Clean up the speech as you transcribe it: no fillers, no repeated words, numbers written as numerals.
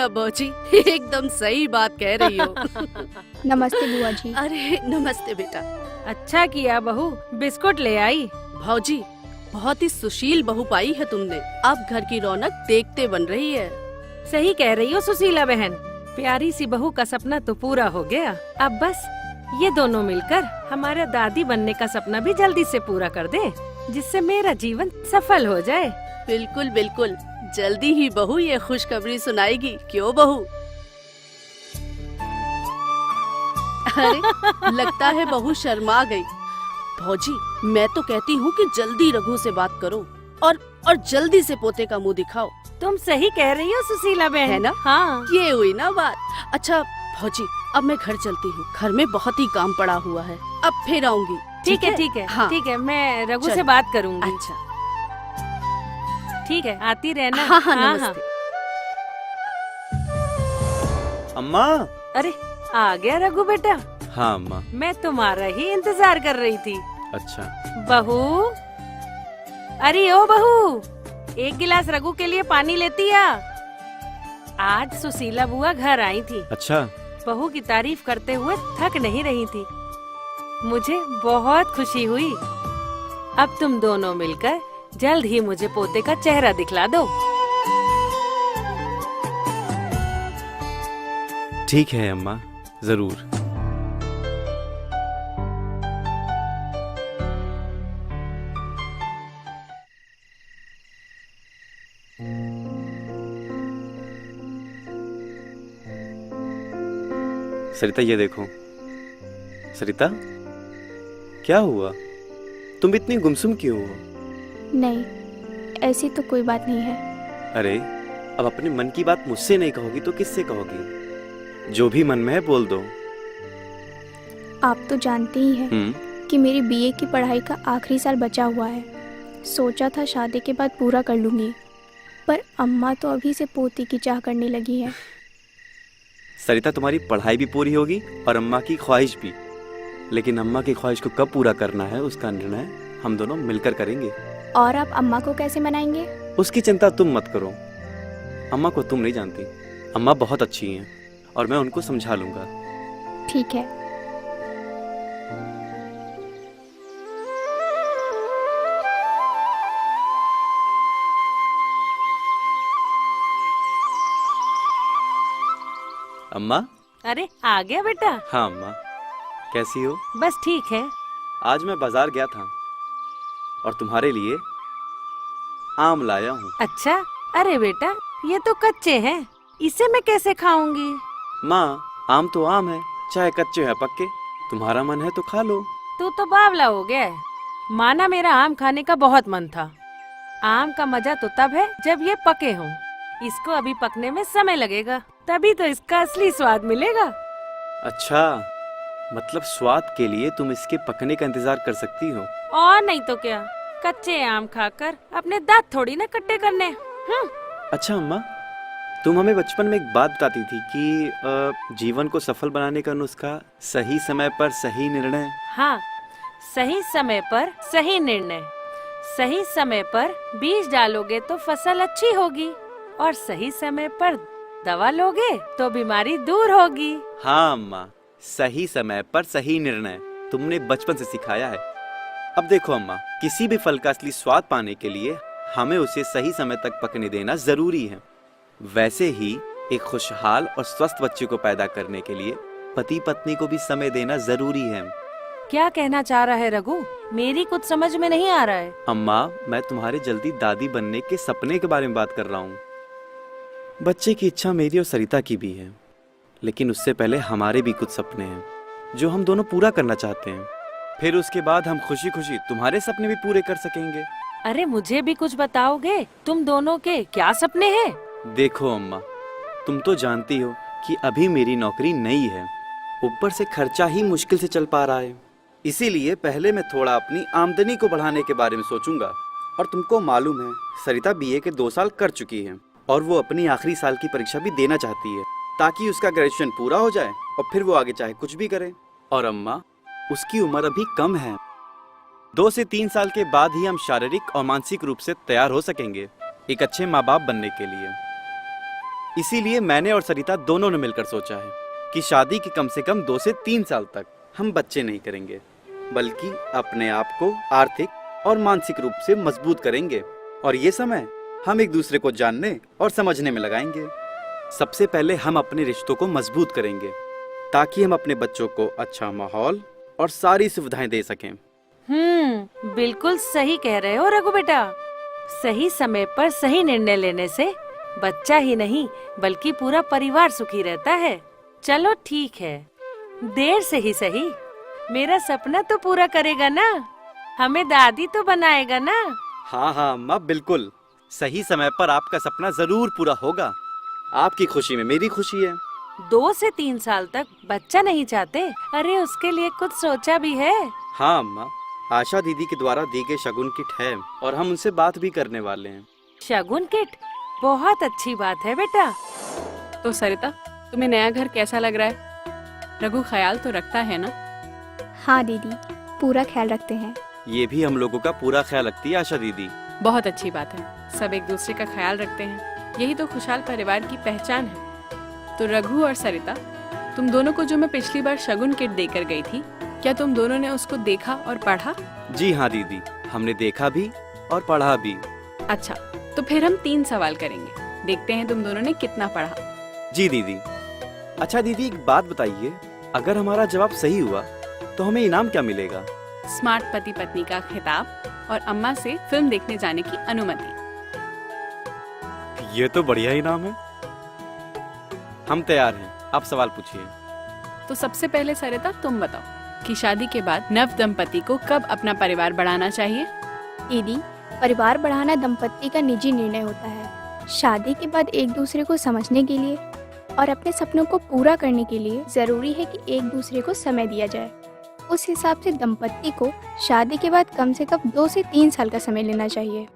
ना बौजी, एकदम सही बात कह रही हो। नमस्ते बुआ जी। अरे नमस्ते बेटा। अच्छा किया बहू, बिस्कुट ले आई। भौजी, बहुत ही सुशील बहू पाई है तुमने। अब घर की रौनक देखते बन रही है। सही कह रही हो सुशीला बहन, प्यारी सी बहू का सपना तो पूरा हो गया। अब बस ये दोनों मिलकर हमारा दादी बनने का सपना भी जल्दी से पूरा कर दे, जिससे मेरा जीवन सफल हो जाए। बिल्कुल बिल्कुल, जल्दी ही बहू ये खुशखबरी सुनाएगी, क्यों बहू? अरे लगता है बहू शर्मा गई। भौजी, मैं तो कहती हूँ कि जल्दी रघु से बात करो और जल्दी से पोते का मुंह दिखाओ। तुम सही कह रही हो सुशीला बहन, है ना? हाँ। ये हुई ना बात। अच्छा भौजी, अब मैं घर चलती हूँ, घर में बहुत ही काम पड़ा हुआ है, अब फिर आऊंगी। ठीक है ठीक है, हाँ। ठीक है, मैं रघु चलो। से बात करूंगी। अच्छा ठीक है, आती रहना। हाँ हाँ, नमस्ते। अम्मा। अरे आ गया रघु बेटा, हाँ अम्मा। मैं तुम्हारा ही इंतजार कर रही थी। अच्छा। बहू, अरे ओ बहू, एक गिलास रघु के लिए पानी लेती आ। आज सुशीला बुआ घर आई थी, अच्छा। बहू की तारीफ करते हुए थक नहीं रही थी। मुझे बहुत खुशी हुई। अब तुम दोनों मिलकर जल्द ही मुझे पोते का चेहरा दिखला दो। ठीक है अम्मा, जरूर। सरिता, ये देखो। सरिता, क्या हुआ? तुम इतनी गुमसुम क्यों हो? नहीं, ऐसी तो कोई बात नहीं है। अरे, अब अपने मन की बात मुझसे नहीं कहोगी तो किससे कहोगी? जो भी मन में है बोल दो। आप तो जानते ही हैं कि मेरी बीए की पढ़ाई का आखिरी साल बचा हुआ है। सोचा था शादी के बाद पूरा कर लूंगी, पर अम्मा तो अभी से पोती की चाह करने लगी है। सरिता, तुम्हारी पढ़ाई भी पूरी होगी और अम्मा की ख्वाहिश भी। लेकिन अम्मा की ख्वाहिश को कब पूरा करना है उसका निर्णय हम दोनों मिलकर करेंगे। और आप अम्मा को कैसे मनाएंगे? उसकी चिंता तुम मत करो। अम्मा को तुम नहीं जानती, अम्मा बहुत अच्छी हैं और मैं उनको समझा लूंगा। ठीक है। अम्मा। अरे आ गया बेटा। हाँ अम्मा, कैसी हो? बस ठीक है। आज मैं बाजार गया था और तुम्हारे लिए आम लाया हूँ। अच्छा, अरे बेटा ये तो कच्चे हैं, इसे मैं कैसे खाऊंगी? माँ, आम तो आम है, चाहे कच्चे है पक्के। तुम्हारा मन है तो खा लो। तू तो बावला हो गया है। माना मेरा आम खाने का बहुत मन था। आम का मजा तो तब है जब ये पके हों। इसको अभी पकने में समय लगेगा, तभी तो इसका असली स्वाद मिलेगा। अच्छा, मतलब स्वाद के लिए तुम इसके पकने का इंतजार कर सकती हो? और नहीं तो क्या, कच्चे आम खाकर अपने दांत थोड़ी ना खट्टे करने। अच्छा अम्मा, तुम हमें बचपन में एक बात बताती थी कि जीवन को सफल बनाने का नुस्खा सही समय पर सही निर्णय। हाँ, सही समय पर सही निर्णय। सही समय पर बीज डालोगे तो फसल अच्छी होगी, और सही समय पर दवा लोगे तो बीमारी दूर होगी। हाँ अम्मा, सही समय पर सही निर्णय तुमने बचपन से सिखाया है। अब देखो अम्मा, किसी भी फल का असली स्वाद पाने के लिए हमें उसे सही समय तक पकने देना जरूरी है। वैसे ही एक खुशहाल और स्वस्थ बच्चे को पैदा करने के लिए पति पत्नी को भी समय देना जरूरी है। क्या कहना चाह रहा है रघु? मेरी कुछ समझ में नहीं आ रहा है। अम्मा, मैं तुम्हारे जल्दी दादी बनने के सपने के बारे में बात कर रहा हूँ। बच्चे की इच्छा मेरी और सरिता की भी है, लेकिन उससे पहले हमारे भी कुछ सपने हैं जो हम दोनों पूरा करना चाहते हैं। फिर उसके बाद हम खुशी खुशी तुम्हारे सपने भी पूरे कर सकेंगे। अरे मुझे भी कुछ बताओगे? तुम दोनों के क्या सपने हैं? देखो अम्मा, तुम तो जानती हो कि अभी मेरी नौकरी नई है, ऊपर से खर्चा ही मुश्किल से चल पा रहा है। इसीलिए पहले मैं थोड़ा अपनी आमदनी को बढ़ाने के बारे में सोचूंगा। और तुमको मालूम है, सरिता बीए के 2 साल कर चुकी है और वो अपनी आखिरी साल की परीक्षा भी देना चाहती है, ताकि उसका ग्रेजुएशन पूरा हो जाए और फिर वो आगे चाहे कुछ भी करे। और अम्मा, उसकी उम्र अभी कम है, 2 से 3 साल के बाद ही हम शारीरिक और मानसिक रूप से तैयार हो सकेंगे एक अच्छे माँ बाप बनने के लिए। इसीलिए मैंने और सरिता दोनों ने मिलकर सोचा है कि शादी के कम से कम 2 से 3 साल तक हम बच्चे नहीं करेंगे, बल्कि अपने आप को आर्थिक और मानसिक रूप से मजबूत करेंगे और ये समय हम एक दूसरे को जानने और समझने में लगाएंगे। सबसे पहले हम अपने रिश्तों को मजबूत करेंगे ताकि हम अपने बच्चों को अच्छा माहौल और सारी सुविधाएं दे सकें। बिल्कुल सही कह रहे हो रघु बेटा। सही समय पर सही निर्णय लेने से बच्चा ही नहीं बल्कि पूरा परिवार सुखी रहता है। चलो ठीक है, देर से ही सही मेरा सपना तो पूरा करेगा ना, हमें दादी तो बनाएगा ना। हाँ हाँ अम्मा, बिल्कुल सही समय पर आपका सपना जरूर पूरा होगा। आपकी खुशी में मेरी खुशी है। 2 से 3 साल तक बच्चा नहीं चाहते? अरे उसके लिए कुछ सोचा भी है? हाँ अम्मा, आशा दीदी के द्वारा दी गई शगुन किट है और हम उनसे बात भी करने वाले हैं। शगुन किट बहुत अच्छी बात है बेटा। तो सरिता, तुम्हें नया घर कैसा लग रहा है? रघु ख्याल तो रखता है ना? हाँ दीदी, पूरा ख्याल रखते हैं। ये भी हम लोगों का पूरा ख्याल रखती है आशा दीदी। बहुत अच्छी बात है, सब एक दूसरे का ख्याल रखते हैं, यही तो खुशहाल परिवार की पहचान है। तो रघु और सरिता, तुम दोनों को जो मैं पिछली बार शगुन किट देकर गई थी, क्या तुम दोनों ने उसको देखा और पढ़ा? जी हाँ दीदी, हमने देखा भी और पढ़ा भी। अच्छा, तो फिर हम 3 सवाल करेंगे, देखते हैं तुम दोनों ने कितना पढ़ा। जी दीदी। अच्छा दीदी, एक बात बताइए, अगर हमारा जवाब सही हुआ तो हमें इनाम क्या मिलेगा? स्मार्ट पति पत्नी का खिताब और अम्मा से फिल्म देखने जाने की अनुमति। ये तो बढ़िया इनाम है। हम तैयार हैं, आप सवाल पूछिए। तो सबसे पहले सरिता, तुम बताओ कि शादी के बाद नव दंपति को कब अपना परिवार बढ़ाना चाहिए? दीदी, परिवार बढ़ाना दंपत्ति का निजी निर्णय होता है। शादी के बाद एक दूसरे को समझने के लिए और अपने सपनों को पूरा करने के लिए जरूरी है कि एक दूसरे को समय दिया जाए। उस हिसाब से दंपत्ति को शादी के बाद कम से कम 2 से 3 साल का समय लेना चाहिए।